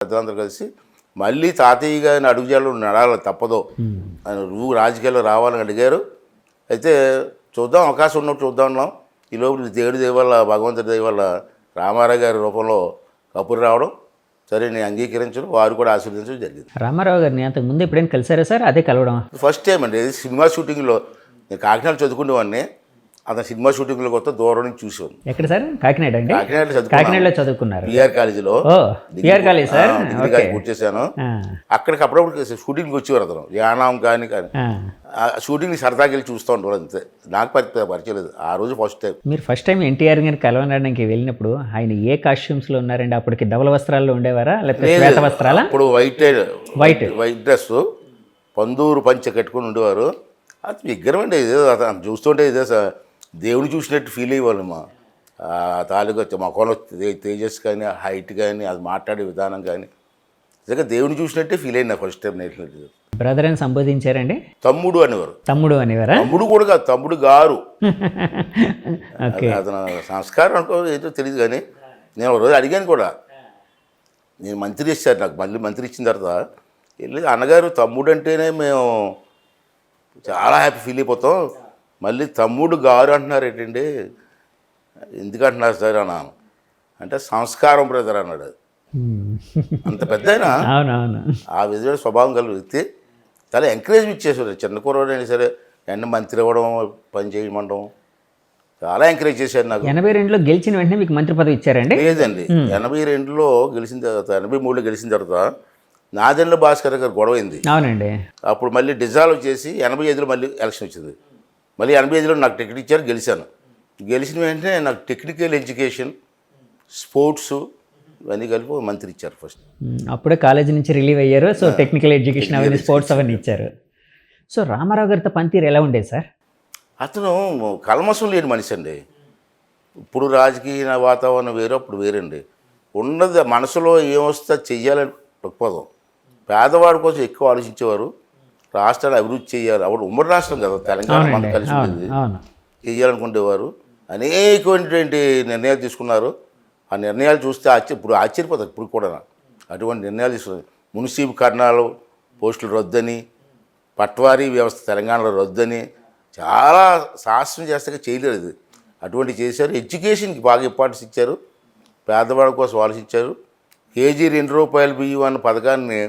పెద్దలందరూ కలిసి మళ్ళీ తాతయ్య గారిని అడుగుజాలు నడాలి తప్పదో అని నువ్వు రాజకీయాల్లో రావాలని అడిగారు. అయితే చూద్దాం, అవకాశం ఉన్నప్పుడు చూద్దాం అన్నాం. ఈ లోపల దేవుడి దయ వల్ల, భగవంతుడి దయ వల్ల రామారావు గారి రూపంలో కబురు రావడం, సరే నేను అంగీకరించడం, వారు కూడా ఆశీర్వదించడం జరిగింది. రామారావు గారిని అంతకు ముందు ఎప్పుడైనా కలిసారా సార్? అదే కలవడం ఫస్ట్ టైం అండి. సినిమా షూటింగ్లో నేను కాకినాడ చదువుకునేవాడిని. అతను సినిమా షూటింగ్లో కొత్త దూరం నుంచి చూసాను. ఎక్కడ సార్? కాకినాడ అండి. కాకినాడలో చదువుకున్నారు. పిఆర్ కాలేజీలో. పిఆర్ కాలేజ్ సార్, పూర్తి చేశాను. అక్కడికి అప్పుడప్పుడు షూటింగ్కి వచ్చేవారు అతను. యానాం కానీ షూటింగ్ సరదాకి వెళ్ళి చూస్తూ ఉంటారు అంతే. నాకు పరిచయం లేదు ఆ రోజు ఫస్ట్ టైం. మీరు ఫస్ట్ టైం ఎన్టీఆర్ గారిని కలవడానికి వెళ్ళినప్పుడు ఆయన ఏ కాస్ట్యూమ్స్లో ఉన్నారండి? అప్పటికి ధవల వస్త్రాల్లో ఉండేవారా లేకపోతే శ్వేత వస్త్రాలా? అప్పుడు వైట్ డ్రెస్, పందూరు పంచ కట్టుకుని ఉండేవారు. అది విగ్రహం అండి. ఇదే అతను చూస్తుంటే ఇదే దేవుని చూసినట్టు ఫీల్ అయ్యేవాళ్ళు. మా తాలూకా మొఖంలో తేజస్ కానీ, హైట్ కానీ, అది మాట్లాడే విధానం కానీ నిజంగా దేవుని చూసినట్టే ఫీల్ అయింది నాకు ఫస్ట్ టైం నేర్చుకున్నట్టు. బ్రదర్ అని సంబోధించారండి? తమ్ముడు అనేవారు. తమ్ముడు అనేవారా? తమ్ముడు కూడా కాదు, తమ్ముడు గారు. అతను సంస్కారం అనుకో ఏదో తెలియదు. కానీ నేను ఒక రోజు అడిగాను కూడా. నేను మంత్రి ఇచ్చారు నాకు. మళ్ళీ మంత్రి ఇచ్చిన తర్వాత వెళ్ళి అన్నగారు తమ్ముడు అంటేనే మేము చాలా హ్యాపీ ఫీల్ అయిపోతాం, మళ్ళీ తమ్ముడు గారు అంటున్నారు ఏంటండి, ఎందుకు అంటున్నారు సార్ అన్నాను. అంటే సంస్కారం బ్రదర్ అన్నాడు. అంత పెద్ద ఆ విధమైన స్వభావం కలిగిన వ్యక్తి. చాలా ఎంకరేజ్మెంట్ ఇచ్చేసారు. చిన్న కుర్రాడు అయినా సరే ఎండ మంత్రి అవ్వడం, పని చేయమంటాం, చాలా ఎంకరేజ్ చేశారు నాకు. 82లో గెలిచిన వెంటనే మీకు మంత్రి పదవి ఇచ్చారండి? లేదండి, 82లో గెలిచిన తర్వాత, 83లో గెలిచిన తర్వాత నాదెండ్ల భాస్కర్ గారు గొడవైంది. అవునండి. అప్పుడు మళ్ళీ డిజాల్వ్ చేసి 85లో మళ్ళీ ఎలక్షన్ వచ్చింది. మళ్ళీ 85లో నాకు టికెట్ ఇచ్చారు, గెలిచాను. గెలిచిన వెంటనే నాకు టెక్నికల్ ఎడ్యుకేషన్, స్పోర్ట్స్ ఇవన్నీ కలిపి మంత్రి ఇచ్చారు ఫస్ట్. అప్పుడే కాలేజీ నుంచి రిలీవ్ అయ్యారు. సో టెక్నికల్ ఎడ్యుకేషన్ అవన్నీ, స్పోర్ట్స్ అవన్నీ ఇచ్చారు. సో రామారావు గారితో పనితీరు ఎలా ఉండేది సార్? అతను కల్మసం లేని మనిషి అండి. ఇప్పుడు రాజకీయ వాతావరణం వేరు, అప్పుడు వేరండి. ఉన్నది మనసులో ఏమొస్తే చెయ్యాలని దృక్పథం. పేదవాడి కోసం ఎక్కువ ఆలోచించేవారు. రాష్ట్రాన్ని అభివృద్ధి చేయాలి. అప్పుడు ఉమ్మడి రాష్ట్రం కదా తెలంగాణ, మనకు కలిసి ఉండేది. చేయాలనుకునేవారు. అనేకమైనటువంటి నిర్ణయాలు తీసుకున్నారు. ఆ నిర్ణయాలు చూస్తే ఇప్పుడు ఆశ్చర్యపోతారు. ఇప్పుడు కూడా అటువంటి నిర్ణయాలు తీసుకున్నారు. మున్సిపీకరణాలు పోస్టులు రద్దని, పట్వారీ వ్యవస్థ తెలంగాణలో రద్దని చాలా శాస్త్రం చేస్తే చేయలేదు. అటువంటి చేశారు. ఎడ్యుకేషన్కి బాగా ఇంపార్టెన్స్ ఇచ్చారు. పేదవాడి కోసం ఆలోచించారు. కేజీ ₹2 బియ్యం అన్న పథకాన్ని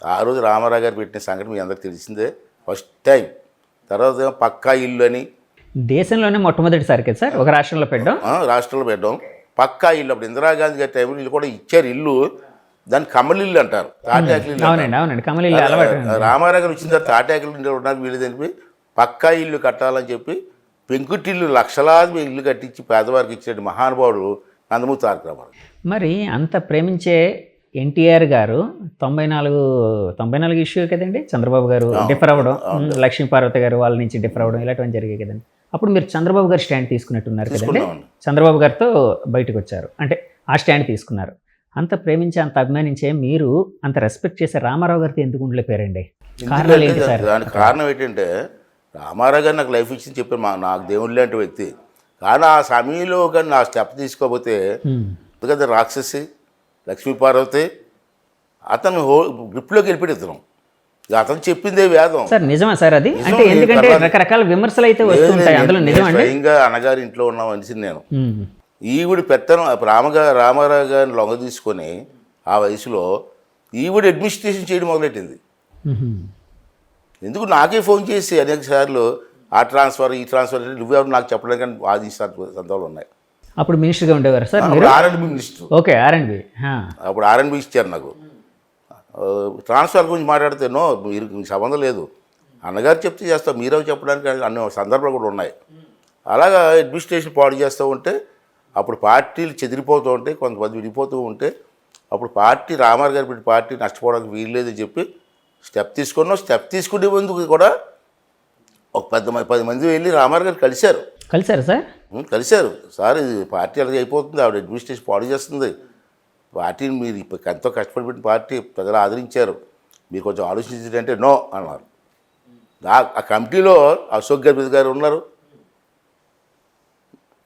ఆ రోజు రామారావు గారు పెట్టిన సంగతి మీ అందరికి తెలిసిందే. First time. తర్వాత పక్కా ఇల్లు అని దేశంలోనే మొట్టమొదటిసారి కదా సార్ ఒక రాష్ట్రంలో పెట్టాం. రాష్ట్రంలో పెట్టాం పక్కా ఇల్లు. అప్పుడు ఇందిరాగాంధీ గారి టైంలో ఇల్లు కూడా ఇచ్చారు. ఇల్లు దాన్ని కమలిల్లు అంటారు, తాటాకులు. రామారావు గారు వచ్చిన తర్వాత తాటాకులు ఉండడానికి వీలు తెలిపి పక్కా ఇల్లు కట్టాలని చెప్పి పెంకుటిల్లు లక్షలాది ఇల్లు కట్టించి పేదవారికి ఇచ్చిన మహానుభావుడు నందమూరి తారక రామారావు. మరి అంత ప్రేమించే ఎన్టీఆర్ గారు 94 ఇష్యూ కదండి, చంద్రబాబు గారు డిఫర్ అవ్వడం, లక్ష్మీపార్వతి గారు వాళ్ళ నుంచి డిఫర్ అవ్వడం, ఇలాంటివన్నీ జరిగాయి కదండి. అప్పుడు మీరు చంద్రబాబు గారు స్టాండ్ తీసుకున్నట్టున్నారు కదండి. చంద్రబాబు గారితో బయటకు వచ్చారు, అంటే ఆ స్టాండ్ తీసుకున్నారు. అంత ప్రేమించే, అంత అభిమానించే మీరు అంత రెస్పెక్ట్ చేసే రామారావు గారితో ఎందుకు ఉండలేపారండి? కారణాలు ఏంటి సార్? దానికి కారణం ఏంటంటే రామారావు గారు నాకు లైఫ్ ఇచ్చింది చెప్పారు. నాకు దేవుడు లాంటి వ్యక్తి. కానీ ఆ సమయంలో కానీ నా స్టెప్ తీసుకోకపోతే ఎందుకంటే రాక్షసి లక్ష్మీపార్వతి అతను గ్రిప్లోకి వెళ్ళిపోయి అతను చెప్పిందే వేదం సార్. నిజమా సార్ అది? అంటే ఎందుకంటే రకరకాల విమర్శలు అయితే వస్తుంటాయి, అందులో నిజమండి. స్వయంగా అన్నగారి ఇంట్లో ఉన్న మనిషిని నేను. ఈవిడ పెత్తనం రామారావు గారిని లొంగ తీసుకొని ఆ వయసులో ఈవిడ అడ్మినిస్ట్రేషన్ చేయడం మొదలెట్టింది. ఎందుకు నాకే ఫోన్ చేసి అనేక సార్లు ఆ ట్రాన్స్ఫర్ ఈ ట్రాన్స్ఫర్ నువ్వెవరు నాకు చెప్పడానికి వాదించిన సందర్భాలు ఉన్నాయి. అప్పుడు మినిస్టర్గా ఉండేవారు sir? R&B minister. Okay, R&B. అప్పుడు R&B ఇచ్చారు నాకు. ట్రాన్స్ఫర్ గురించి మాట్లాడితే మీరు సంబంధం లేదు, అన్నగారు చెప్తే చేస్తాం, మీరే చెప్పడానికి అన్ని సందర్భాలు కూడా ఉన్నాయి. అలాగా అడ్మినిస్ట్రేషన్ పాడు చేస్తూ ఉంటే అప్పుడు పార్టీలు చెదిరిపోతూ ఉంటే, కొంతమంది విడిపోతూ ఉంటే అప్పుడు పార్టీ రామారావు గారు పెట్టి పార్టీ నష్టపోవడానికి వీల్లేదని చెప్పి స్టెప్ తీసుకునే ముందుకు కూడా ఒక 10 మంది వెళ్ళి రామారావు గారు కలిశారు సార్. కలిశారు. సార్ ఇది పార్టీ అలాగే అయిపోతుంది, ఆవిడ అడ్మినిస్ట్రేషన్ పాడు చేస్తుంది, పార్టీని మీరు ఎంతో కష్టపడి పెట్టిన పార్టీ ప్రజలు ఆదరించారు, మీరు కొంచెం ఆలోచించారంటే నో అన్నారు. ఆ కమిటీలో అశోక్ గజపతి గారు ఉన్నారు,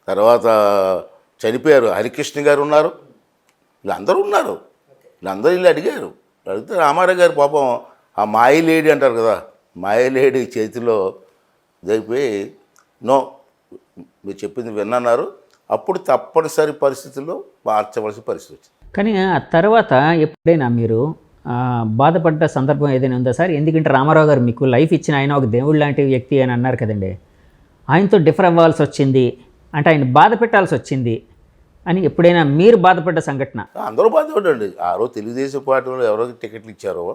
తర్వాత చనిపోయారు హరికృష్ణ గారు ఉన్నారు, వీళ్ళందరూ ఉన్నారు. వీళ్ళందరూ వీళ్ళు అడిగారు. అడిగితే రామారావు గారు పాపం ఆ మాయ లేడీ అంటారు కదా, మాయ లేడీ చేతిలో జరిపోయి నో మీరు చెప్పింది విన్నారు. అప్పుడు తప్పనిసరి పరిస్థితుల్లో మార్చవలసిన పరిస్థితి వచ్చింది. కానీ ఆ తర్వాత ఎప్పుడైనా మీరు బాధపడ్డ సందర్భం ఏదైనా ఉందా సార్? ఎందుకంటే రామారావు గారు మీకు లైఫ్ ఇచ్చిన ఆయన ఒక దేవుడు లాంటి వ్యక్తి అని అన్నారు కదండి. ఆయనతో డిఫర్ అవ్వాల్సి వచ్చింది అంటే ఆయన బాధ పెట్టాల్సి వచ్చింది అని ఎప్పుడైనా మీరు బాధపడ్డ సంఘటన? అందరూ బాధపడండి. ఆ రోజు తెలుగుదేశం పార్టీ వాళ్ళు ఎవరికి టికెట్లు ఇచ్చారో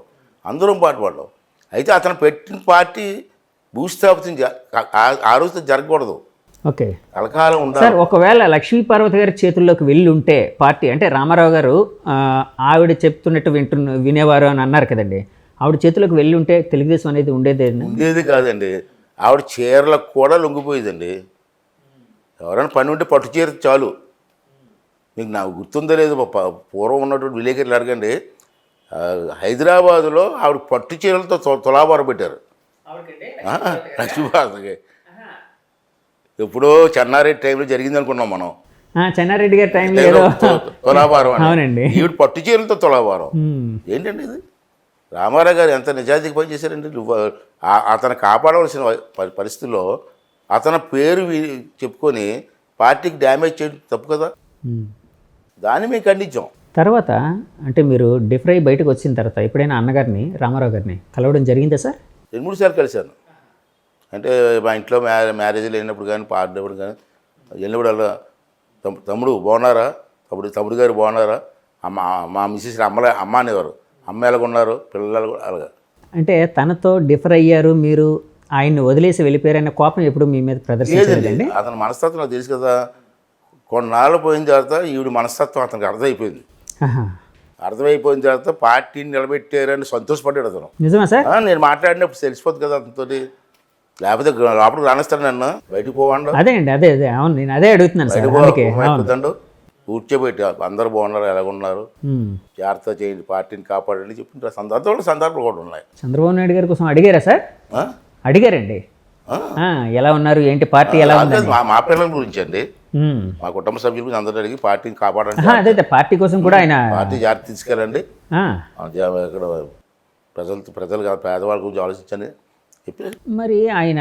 అందరం బాధపడ్డాం. అయితే అతను పెట్టిన పార్టీ భూస్థాపితం ఆ రోజుతో జరగకూడదు. ఓకే, కలకాలం ఉండాలి. సార్ ఒకవేళ లక్ష్మీపార్వతి గారి చేతుల్లోకి వెళ్ళి ఉంటే పార్టీ అంటే రామారావు గారు ఆవిడ చెప్తున్నట్టు వినేవారు అని అన్నారు కదండి, ఆవిడ చేతుల్లోకి వెళ్ళి ఉంటే తెలుగుదేశం అనేది ఉండేది కాదండి. ఆవిడ చీరలకు కూడా లొంగిపోయేదండి. ఎవరైనా పని ఉంటే పట్టు చీర చాలు. మీకు నాకు గుర్తుందో లేదు, పూర్వం ఉన్నటువంటి విలేకరులు అడగండి, హైదరాబాదులో ఆవిడ పట్టు చీరలతో తులాభారం పెట్టారు లక్ష్మీపార్వతికి. ఎప్పుడో చెన్నారెడ్డి టైంలో జరిగింది అనుకున్నాం మనం. చెన్నారెడ్డి గారి టైంలో తులాభారం అవునండి, ఈవిడ పట్టు చీరలతో తులాభారం. ఏంటండి ఇది? రామారావు గారు ఎంత నిజాయితీకి పనిచేశారండి. అతను కాపాడవలసిన పరిస్థితుల్లో అతని పేరు చెప్పుకొని పార్టీకి డ్యామేజ్ చేయడం తప్పు కదా. దాన్ని మేము ఖండించాం. తర్వాత అంటే మీరు డిఫర్ అయ్యి బయటకు వచ్చిన తర్వాత ఎప్పుడైనా అన్నగారిని రామారావు గారిని కలవడం జరిగిందా సార్? 2-3 సార్లు కలిశాను. అంటే మా ఇంట్లో మ్యారేజ్లు వెళ్ళినప్పుడు కానీ పాడినప్పుడు కానీ వెళ్ళినప్పుడు అలా తమ్ముడు బాగున్నారా, తమ్ముడు గారు బాగున్నారా, మా మిస్సెస్ అమ్మ అనేవారు, అమ్మ ఎలాగున్నారు, పిల్లలు అలాగా. అంటే తనతో డిఫర్ అయ్యారు మీరు, ఆయన్ని వదిలేసి వెళ్ళిపోయారనే కోపం ఎప్పుడు మీ మీద ప్రదర్శించలేదండి? అతని మనస్తత్వం నాకు తెలుసు కదా. కొన్నాళ్ళు పోయిన తర్వాత ఈవిడ మనస్తత్వం అతనికి అర్థమైపోయింది. అర్థమైపోయిన తర్వాత పార్టీని నిలబెట్టారని సంతోషపడ్డాడు అతను. నిజమా సార్? నేను మాట్లాడినప్పుడు తెలిసిపోతుంది కదా అతనితో, లేకపోతే లోపలికి రానిస్తాను నన్ను, బయటకు పోవండు. అదే అండి, అదే అవును, నేను అదే అడుగుతున్నాను సార్. కూర్చోబెట్టి అందరూ బాగున్నారు, ఎలాగున్నారు, జాగ్రత్త చేయండి, పార్టీని కాపాడండి చెప్పిన సందర్భాలు కూడా ఉన్నాయి. చంద్రబాబు నాయుడు గారి కోసం అడిగారా సార్? అడిగారండి, ఎలా ఉన్నారు ఏంటి, పార్టీ ఎలా ఉంది? మా పిల్లల గురించి అండి, మా కుటుంబ సభ్యుల గురించి అందరూ అడిగి పార్టీని కాపాడండి, అదే పార్టీ కోసం కూడా ఆయన పార్టీ జాగ్రత్త తీసుకెళ్ళండి, ఇక్కడ ప్రజలు పేదవాళ్ళ గురించి ఆలోచించండి చెప్పి. మరి ఆయన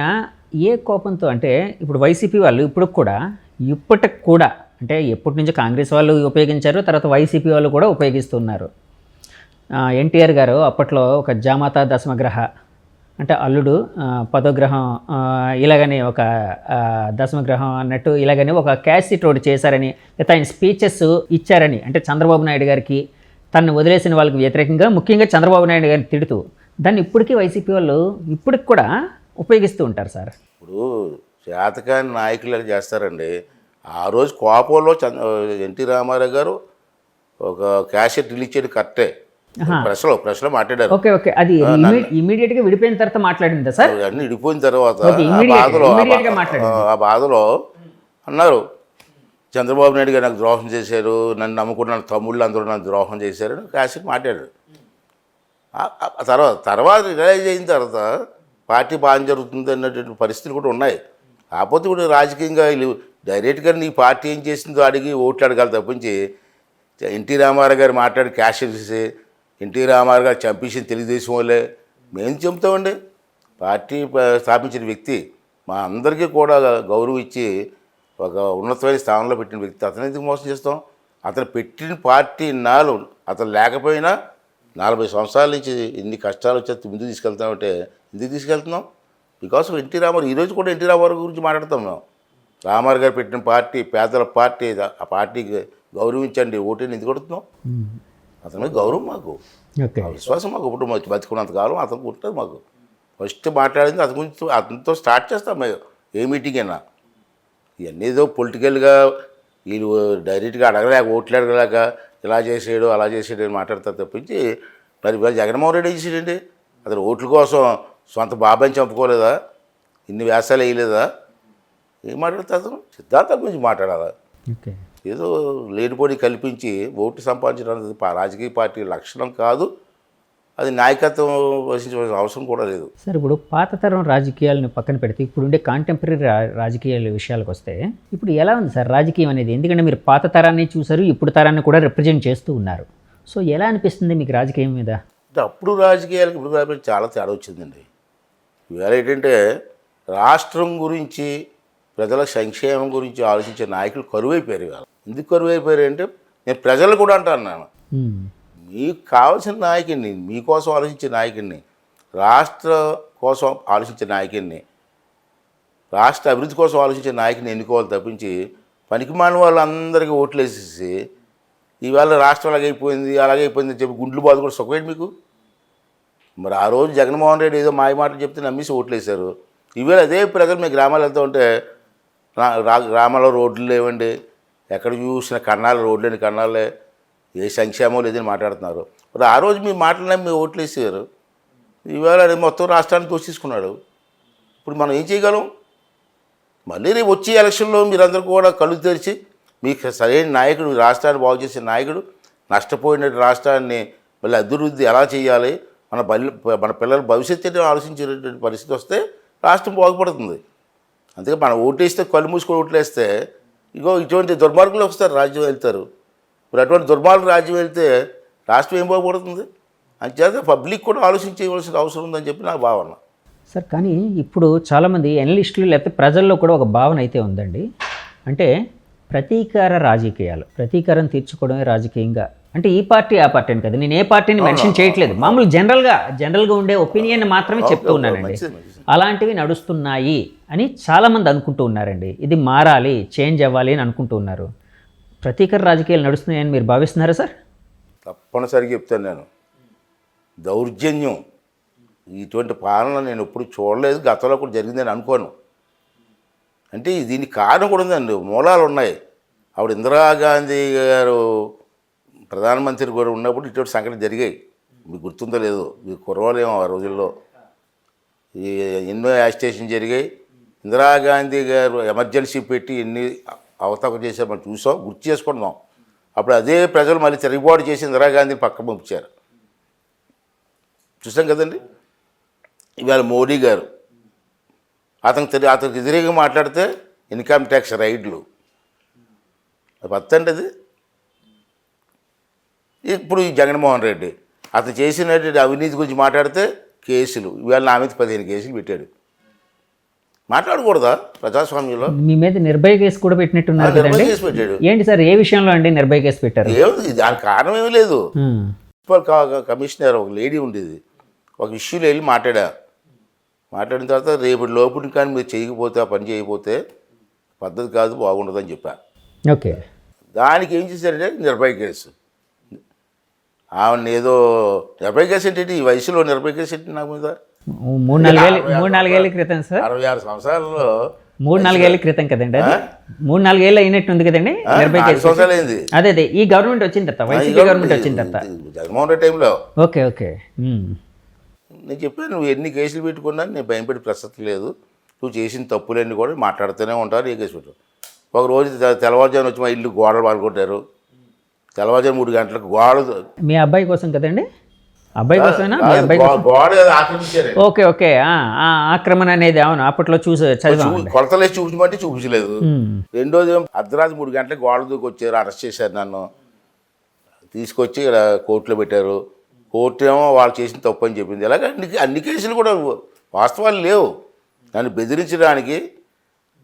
ఏ కోపంతో అంటే ఇప్పుడు వైసీపీ వాళ్ళు ఇప్పటికి కూడా అంటే ఎప్పటి నుంచో కాంగ్రెస్ వాళ్ళు ఉపయోగించారు, తర్వాత వైసీపీ వాళ్ళు కూడా ఉపయోగిస్తున్నారు. ఎన్టీఆర్ గారు అప్పట్లో ఒక జామాత దశమగ్రహ అంటే అల్లుడు 10వ గ్రహం ఇలాగని ఒక దశమగ్రహం అన్నట్టు ఇలాగని ఒక క్యాసెట్ రోడ్ చేశారని, లేకపోతే ఆయన స్పీచెస్ ఇచ్చారని, అంటే చంద్రబాబు నాయుడు గారికి తను వదిలేసిన వాళ్ళకి వ్యతిరేకంగా ముఖ్యంగా చంద్రబాబు నాయుడు గారిని తిడుతూ దాన్ని ఇప్పటికీ వైసీపీ వాళ్ళు ఇప్పటికి కూడా ఉపయోగిస్తూ ఉంటారు సార్. ఇప్పుడు చేతకాని నాయకులు చేస్తారండి. ఆ రోజు కోపంలో ఎన్టీ రామారావు గారు ఒక క్యాసెట్ రిలీజ్ చేయడం కరెక్టే, ప్రెస్లో మాట్లాడారు. ఓకే ఓకే, అది ఇమీడియట్గా విడిపోయిన తర్వాత మాట్లాడిందా సార్? అన్నీ విడిపోయిన తర్వాత ఆ బాధలో అన్నారు, చంద్రబాబు నాయుడు గారు నాకు ద్రోహం చేశారు, నన్ను నమ్ముకున్న తమ్ముళ్ళు అందరూ నన్ను ద్రోహం చేశారు క్యాసెట్ మాట్లాడారు. తర్వాత రిలైజ్ అయిన తర్వాత పార్టీ బాగా జరుగుతుంది అన్నటువంటి పరిస్థితులు కూడా ఉన్నాయి. కాకపోతే ఇప్పుడు రాజకీయంగా వీళ్ళు డైరెక్ట్గా నీ పార్టీ ఏం చేసిందో అడిగి ఓట్లు అడగాలి తప్పించి ఎన్టీ రామారావు గారు మాట్లాడి క్యాష్ చేసి ఎన్టీ రామారావు గారు చంపేసిన తెలుగుదేశం వాళ్ళే మేము చెబుతామండి. పార్టీ స్థాపించిన వ్యక్తి మా అందరికీ కూడా గౌరవం ఇచ్చి ఒక ఉన్నతమైన స్థానంలో పెట్టిన వ్యక్తి, అతను ఎందుకు మోసం చేస్తాం? అతను పెట్టిన పార్టీ అతను లేకపోయినా 40 సంవత్సరాల నుంచి ఎన్ని కష్టాలు వచ్చి ముందుకు తీసుకెళ్తామంటే ఎందుకు తీసుకెళ్తున్నాం? Because of NT Rama Rao. ఈరోజు కూడా ఎన్టీ రామారావు గురించి మాట్లాడతాం మేము. రామారావు గారు పెట్టిన పార్టీ పేదల పార్టీ, ఆ పార్టీకి గౌరవించండి, ఓటేని ఎందుకు కొడుతున్నాం? అతని మీద గౌరవం మాకు, విశ్వాసం మాకు. ఇప్పుడు బతుకున్నంత కాలం అతనికి ఉంటుంది మాకు. ఫస్ట్ మాట్లాడింది అతని గురించి, అతనితో స్టార్ట్ చేస్తాం మేము ఏ మీటింగ్ అయినా. ఇవన్నీ ఏదో పొలిటికల్గా వీళ్ళు డైరెక్ట్గా అడగలేక, ఓట్లు అడగలేక ఇలా చేసాడు అలా చేసాడు అని మాట్లాడతారు తప్పించి, మరి జగన్మోహన్ రెడ్డి చేసాడండి. అతను ఓట్ల కోసం సొంత బాబాయిని చంపుకోలేదా? ఇన్ని వ్యాసాలు వేయలేదా? ఏం మాట్లాడతారు? అతను సిద్ధాంతాల గురించి మాట్లాడాలా? ఏదో లేనిపోని కల్పించి ఓటు సంపాదించడం రాజకీయ పార్టీ లక్షణం కాదు, అది నాయకత్వం వహించవలసిన అవసరం కూడా లేదు సార్. ఇప్పుడు పాత తరం రాజకీయాలను పక్కన పెడితే ఇప్పుడుండే కాంటెంపరీ రాజకీయాల విషయాలకు వస్తే ఇప్పుడు ఎలా ఉంది సార్ రాజకీయం అనేది? ఎందుకంటే మీరు పాత తరాన్ని చూసారు, ఇప్పుడు తరాన్ని కూడా రిప్రజెంట్ చేస్తూ ఉన్నారు. సో ఎలా అనిపిస్తుంది మీకు రాజకీయం మీద? అంటే అప్పుడు రాజకీయాలకు ఇప్పుడు రాజకీయాలకు చాలా తేడా వచ్చిందండి. ఇవాళ ఏంటంటే రాష్ట్రం గురించి ప్రజల సంక్షేమం గురించి ఆలోచించే నాయకులు కరువైపోయారు. ఇవాళ ఎందుకు కరువైపోయారు అంటే నేను ప్రజలు కూడా అంటున్నాను, మ్మ్. మీకు కావాల్సిన నాయకుడిని, మీకోసం ఆలోచించే నాయకుడిని, రాష్ట్ర కోసం ఆలోచించే నాయకుడిని, రాష్ట్ర అభివృద్ధి కోసం ఆలోచించే నాయకుడిని ఎన్నుకోవాలి తప్పించి పనికిమాలిన వాళ్ళందరికీ ఓట్లు వేసేసి ఇవాళ రాష్ట్రం అలాగైపోయింది అలాగైపోయింది అని చెప్పి గుండ్లు బాధ కూడా సుఖమేంటి మీకు? మరి ఆ రోజు జగన్మోహన్ రెడ్డి ఏదో మాయ మాటలు చెప్తే నమ్మేసి ఓట్లు వేశారు. ఇవాళ అదే ప్రజలు మీ గ్రామాలు వెళ్తూ ఉంటే గ్రామాల్లో రోడ్లు లేవండి, ఎక్కడ చూసిన కన్నాలు రోడ్లేని కన్నాలే, ఏ సంక్షేమం లేదని మాట్లాడుతున్నారు. మరి ఆ రోజు మీ మాటలు నమ్మి ఓట్లు వేసారు, ఇవాళ అది మొత్తం రాష్ట్రాన్ని దోషించుకున్నాడు. ఇప్పుడు మనం ఏం చేయగలం? మళ్ళీ రేపు వచ్చే ఎలక్షన్లో మీరందరూ కూడా కళ్ళు తెరిచి మీకు సరైన నాయకుడు, రాష్ట్రాన్ని బాగు చేసే నాయకుడు, నష్టపోయిన రాష్ట్రాన్ని మళ్ళీ అభివృద్ధి ఎలా చేయాలి, మన పిల్లల భవిష్యత్తుని ఆలోచించేటువంటి పరిస్థితి వస్తే రాష్ట్రం బాగుపడుతుంది. అందుకే మనం ఓటేస్తే కళ్ళు మూసుకొని ఓట్లేస్తే ఇగో ఇటువంటి దుర్మార్గులు వస్తారు, రాజ్యం వెళ్తారు. ఇప్పుడు అటువంటి దుర్మార్గులు రాజ్యం వెళ్తే రాష్ట్రం ఏం బాగుపడుతుంది? అంచేత పబ్లిక్ కూడా ఆలోచించవలసిన అవసరం ఉందని చెప్పి నా భావన. సార్ కానీ ఇప్పుడు చాలామంది ఎనలిస్టులు లేకపోతే ప్రజల్లో కూడా ఒక భావన అయితే ఉందండి. అంటే ప్రతీకార రాజకీయాలు, ప్రతీకారం తీర్చుకోవడమే రాజకీయంగా, అంటే ఈ పార్టీ ఆ పార్టీ అని కదా, నేను ఏ పార్టీని మెన్షన్ చేయట్లేదు, మామూలు జనరల్గా ఉండే ఒపీనియన్ మాత్రమే చెప్తూ ఉన్నానండి. అలాంటివి నడుస్తున్నాయి అని చాలామంది అనుకుంటూ ఉన్నారండి. ఇది మారాలి, చేంజ్ అవ్వాలి అని అనుకుంటూ ఉన్నారు. ప్రతీకార రాజకీయాలు నడుస్తున్నాయని మీరు భావిస్తున్నారా సార్? తప్పనిసరిగా చెప్తాను నేను. దౌర్జన్యం ఇటువంటి పాలన నేను ఎప్పుడు చూడలేదు, గతంలో కూడా జరిగిందని అనుకోను. అంటే దీనికి కారణం కూడా ఉందండి, మూలాలు ఉన్నాయి. ఆవిడ ఇందిరాగాంధీ గారు ప్రధానమంత్రి కూడా ఉన్నప్పుడు ఇటువంటి సంఘటన జరిగాయి. మీకు గుర్తుందో లేదో, మీకు కురవలేమో ఆ రోజుల్లో. ఈ ఎన్నో యాజిటేషన్ జరిగాయి. ఇందిరాగాంధీ గారు ఎమర్జెన్సీ పెట్టి ఎన్ని అవతకం చేశారు మనం చూసాం, గుర్తు చేసుకుందాం. అప్పుడు అదే ప్రజలు మళ్ళీ తిరుగుబాటు చేసి ఇందిరాగాంధీని పక్కన పంపించారు, చూసాం కదండి. ఇవాళ మోడీ గారు అతనికి ఎదురుగా మాట్లాడితే ఇన్కమ్ ట్యాక్స్ రైడ్లు, పత్తండి అది. ఇప్పుడు ఈ జగన్మోహన్ రెడ్డి అతను చేసినటువంటి అవినీతి గురించి మాట్లాడితే కేసులు, ఇవాళ నా మీద 15 కేసులు పెట్టాడు. మాట్లాడకూడదా ప్రజాస్వామ్యంలో? మీ మీద నిర్భయ కేసు కూడా పెట్టినట్టున్నారు కదండి. కేసు పెట్టాడు. ఏంటి సార్, ఏ విషయంలో అండి నిర్భయ కేసు పెట్టారు? ఏముంది, దానికి కారణం ఏమీ లేదు. కమిషనర్ ఒక లేడీ ఉండేది, ఒక ఇష్యూలో వెళ్ళి మాట్లాడిన తర్వాత రేపటి లోపుని కానీ మీరు చేయకపోతే, ఆ పని చేయకపోతే పద్ధతి కాదు, బాగుండదని చెప్పారు. ఓకే, దానికి ఏం చేశారంటే నిర్భయ కేసు. ఆవిడ ఏదో నిర్భయ కేసు ఏంటి, ఈ వయసులో నిర్భయ కేసు ఏంటి నా మీద? 3-4 ఏళ్ళ క్రితం సార్, 66 సంవత్సరాల్లో 3-4 ఏళ్ళ క్రితం కదండి అది. 3-4 ఏళ్ళు అయినట్టు ఉంది కదండి నిర్భయ కేసు. సంవత్సరాలు అయింది. అదే ఈ గవర్నమెంట్ వచ్చిన తర్వాత, వైసీపీ గవర్నమెంట్ వచ్చిన తర్వాత, జగన్మోహన్ రెడ్డి టైంలో. ఓకే. నేను చెప్పాను, నువ్వు ఎన్ని కేసులు పెట్టుకున్నా నేను భయపడి ప్రసక్తి లేదు, నువ్వు చేసిన తప్పులన్నీ కూడా మాట్లాడుతూనే ఉంటారు, ఏ కేసు పెట్టు. ఒకరోజు తెల్లవారుజామున వచ్చి మా ఇల్లు గోడలు పాల్గొట్టారు, తెల్లవారుజాము 3 గంటలకు గోడలు. మీ అబ్బాయి కోసం కదండి? అబ్బాయి కోసమేనా? మీ అబ్బాయి గోడ ఆక్రమించారు. ఓకే. ఆక్రమణ అనేది అవును అప్పట్లో చదివాను. కొలతలేసి చూపించమంటే చూపించలేదు. రెండోది అర్ధరాత్రి 3 గంటలకు గోడ దూకి వచ్చారు, అరెస్ట్ చేశారు నన్ను, తీసుకొచ్చి ఇక్కడ కోర్టులో పెట్టారు. కోర్టు ఏమో వాళ్ళు చేసిన తప్పు అని చెప్పింది. ఇలాగ అన్ని కేసులు కూడా వాస్తవాలు లేవు. నన్ను బెదిరించడానికి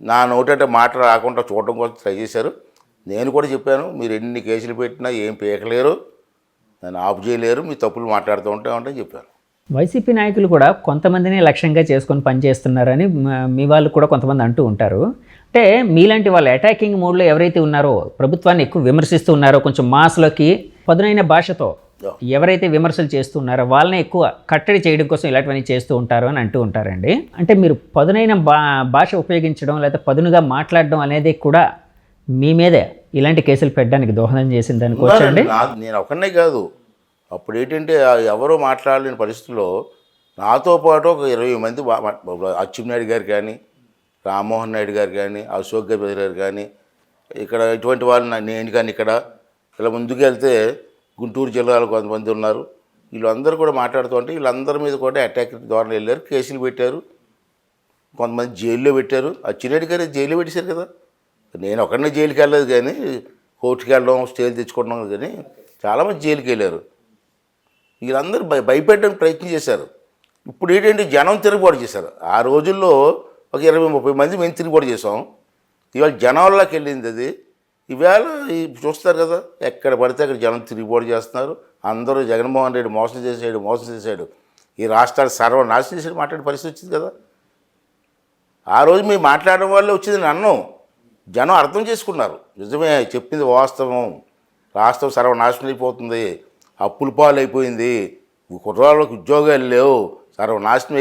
నా నోటంటే మాట రాకుండా చూడటం కోసం ట్రై చేశారు. నేను కూడా చెప్పాను, మీరు ఎన్ని కేసులు పెట్టినా ఏం పీకలేరు, నన్ను ఆఫ్ చేయలేరు, మీ తప్పులు మాట్లాడుతూ ఉంటామని చెప్పాను. వైసీపీ నాయకులు కూడా కొంతమందిని లక్ష్యంగా చేసుకొని పనిచేస్తున్నారని మీ వాళ్ళు కూడా కొంతమంది అంటూ ఉంటారు. అంటే మీలాంటి వాళ్ళు అటాకింగ్ మోడ్లో ఎవరైతే ఉన్నారో, ప్రభుత్వాన్ని ఎక్కువ విమర్శిస్తూ ఉన్నారో, కొంచెం మాస్లోకి పదునైన భాషతో ఎవరైతే విమర్శలు చేస్తున్నారో వాళ్ళని ఎక్కువ కట్టడి చేయడం కోసం ఇలాంటివన్నీ చేస్తూ ఉంటారు అని అంటూ ఉంటారండి. అంటే మీరు పదునైన భాష ఉపయోగించడం లేదా పదునుగా మాట్లాడడం అనేది కూడా మీ మీదే ఇలాంటి కేసులు పెట్టడానికి దోహదం చేసింది అనుకోవచ్చు అండి. నేను ఒక్కనే కాదు, అప్పుడు ఏంటంటే ఎవరో మాట్లాడలేని పరిస్థితుల్లో నాతో పాటు ఒక 20 మంది, అచ్చెన్నాయుడు గారు కానీ, రామ్మోహన్ నాయుడు గారు కానీ, అశోక్ గజపతి గారు కానీ, ఇక్కడ ఇటువంటి వాళ్ళు నేను కానీ, ఇక్కడ ఇలా ముందుకు వెళ్తే గుంటూరు జిల్లాలో కొంతమంది ఉన్నారు, వీళ్ళందరూ కూడా మాట్లాడుతూ ఉంటే వీళ్ళందరి మీద కూడా అటాక్ ద్వారా వెళ్ళారు, కేసులు పెట్టారు, కొంతమంది జైల్లో పెట్టారు. అచ్చెన్నాయుడు గారు జైల్లో పెట్టేశారు కదా. నేను ఒకరినే జైలుకి వెళ్ళలేదు కానీ, కోర్టుకి వెళ్ళడం, స్టేలు తెచ్చుకోవడం కానీ చాలామంది జైలుకి వెళ్ళారు. వీళ్ళందరూ భయపెట్టడానికి ప్రయత్నం చేశారు. ఇప్పుడు ఏంటంటే జనం తిరుగుబాటు చేశారు. ఆ రోజుల్లో ఒక 20-30 మంది మేము తిరుగుబాటు చేసాం. ఇవాళ జనంలోకి వెళ్ళింది అది. ఈవేళ చూస్తారు కదా, ఎక్కడ పడితే అక్కడ జనం తిరుగుబాటు చేస్తున్నారు. అందరూ జగన్మోహన్ రెడ్డి మోసం చేశాడు, ఈ రాష్ట్రాన్ని సర్వనాశనం చేసాడు మాట్లాడే పరిస్థితి వచ్చింది కదా. ఆ రోజు మేము మాట్లాడడం వల్ల వచ్చింది అన్నం. జనం అర్థం చేసుకున్నారు, నిజమే చెప్పింది వాస్తవం, రాష్ట్రం సర్వనాశనం అయిపోతుంది, అప్పుల పాలు అయిపోయింది, కుర్రాళ్ళకి ఉద్యోగాలు లేవు, సర్వనాశనం